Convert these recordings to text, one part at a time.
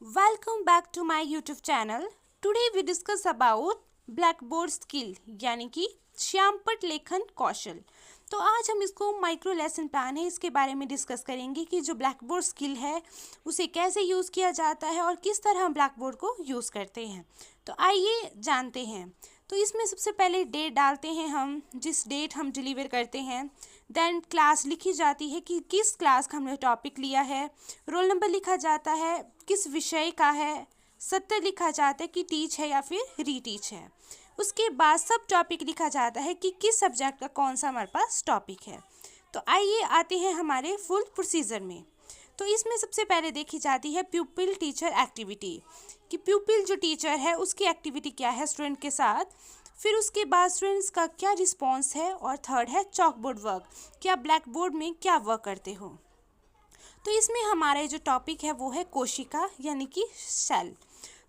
Welcome back to my YouTube channel. Today we discuss about blackboard skill यानी कि श्यामपट्ट लेखन कौशल। तो आज हम इसको माइक्रो लेसन प्लान है इसके बारे में डिस्कस करेंगे कि जो ब्लैकबोर्ड स्किल है उसे कैसे यूज़ किया जाता है और किस तरह हम ब्लैकबोर्ड को यूज़ करते हैं। तो आइए जानते हैं। तो इसमें सबसे पहले डेट डालते हैं हम, जिस डेट हम डिलीवर करते हैं। देन क्लास लिखी जाती है कि किस क्लास का हमने टॉपिक लिया है। रोल नंबर लिखा जाता है, किस विषय का है। सत्य लिखा जाता है कि टीच है या फिर रीटीच है। उसके बाद सब टॉपिक लिखा जाता है कि किस सब्जेक्ट का कौन सा हमारे पास टॉपिक है। तो आइए आते हैं हमारे फुल प्रोसीजर में। तो इसमें सबसे पहले देखी जाती है प्यूपिल टीचर एक्टिविटी, कि प्यूपिल जो टीचर है उसकी एक्टिविटी क्या है स्टूडेंट के साथ। फिर उसके बाद स्टूडेंट्स का क्या रिस्पॉन्स है, और थर्ड है चॉकबोर्ड वर्क, कि आप ब्लैक बोर्ड में क्या वर्क करते हो। तो इसमें हमारा जो टॉपिक है वो है कोशिका यानी कि सेल।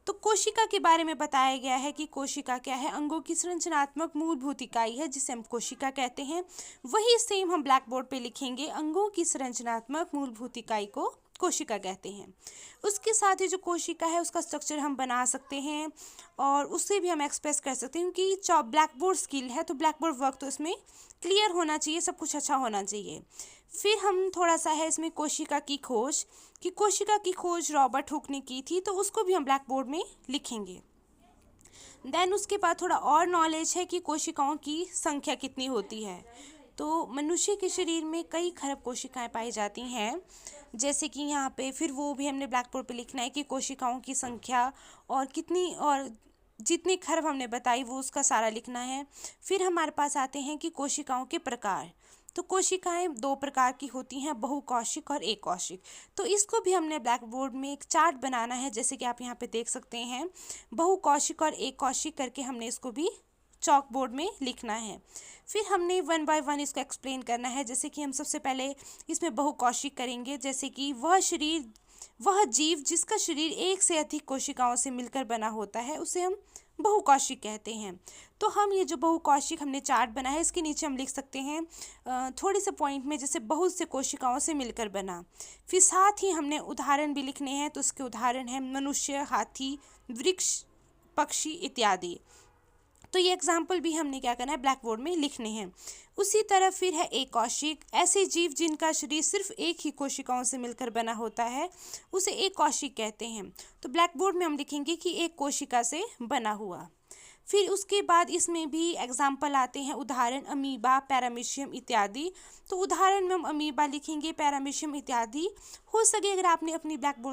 तो कोशिका के बारे में बताया गया है कि कोशिका क्या है, अंगों की संरचनात्मक मूलभूत इकाई है जिसे हम कोशिका कहते हैं। वही सेम हम ब्लैक बोर्ड पे लिखेंगे, अंगों की संरचनात्मक मूलभूत इकाई को कोशिका कहते हैं। उसके साथ ही जो कोशिका है उसका स्ट्रक्चर हम बना सकते हैं और उससे भी हम एक्सप्रेस कर सकते हैं, क्योंकि ब्लैक बोर्ड स्किल है तो ब्लैक बोर्ड वर्क तो इसमें क्लियर होना चाहिए, सब कुछ अच्छा होना चाहिए। फिर हम थोड़ा सा है इसमें कोशिका की खोज, कि कोशिका की खोज रॉबर्ट हुक ने की थी, तो उसको भी हम ब्लैक बोर्ड में लिखेंगे। देन उसके बाद थोड़ा और नॉलेज है कि कोशिकाओं की संख्या कितनी होती है। तो मनुष्य के शरीर में कई खरब कोशिकाएं पाई जाती हैं, जैसे कि यहाँ पे फिर वो भी हमने ब्लैक बोर्ड पे लिखना है कि कोशिकाओं की संख्या और कितनी, और जितनी खरब हमने बताई वो उसका सारा लिखना है। फिर हमारे पास आते हैं कि कोशिकाओं के प्रकार। तो कोशिकाएं दो प्रकार की होती हैं, बहुकोशिक और एककोशिक। तो इसको भी हमने ब्लैक बोर्ड में एक चार्ट बनाना है, जैसे कि आप यहाँ पे देख सकते हैं। बहुकोशिक और एककोशिक करके हमने इसको भी चॉक बोर्ड में लिखना है। फिर हमने वन बाय वन इसको एक्सप्लेन करना है, जैसे कि हम सबसे पहले इसमें बहुकोशिक करेंगे, जैसे कि वह जीव जिसका शरीर एक से अधिक कोशिकाओं से मिलकर बना होता है उसे हम बहुकोशिक कहते हैं। तो हम ये जो बहुकोशिक हमने चार्ट बना है इसके नीचे हम लिख सकते हैं थोड़े से पॉइंट में, जैसे बहुत से कोशिकाओं से मिलकर बना। फिर साथ ही हमने उदाहरण भी लिखने हैं, तो उसके उदाहरण हैं मनुष्य, हाथी, वृक्ष, पक्षी इत्यादि। तो ये एग्जाम्पल भी हमने क्या करना है ब्लैक बोर्ड में लिखने हैं। उसी तरह फिर है एककोशिक, ऐसे जीव जिनका शरीर सिर्फ एक ही कोशिकाओं से मिलकर बना होता है उसे एककोशिक कहते हैं। तो ब्लैक बोर्ड में हम लिखेंगे कि एक कोशिका से बना हुआ। फिर उसके बाद इसमें भी एग्जाम्पल आते हैं, उदाहरण अमीबा, पैरामीशियम इत्यादि। तो उदाहरण में हम अमीबा लिखेंगे, पैरामीशियम इत्यादि। हो सके अगर आपने अपनी ब्लैक बोर्ड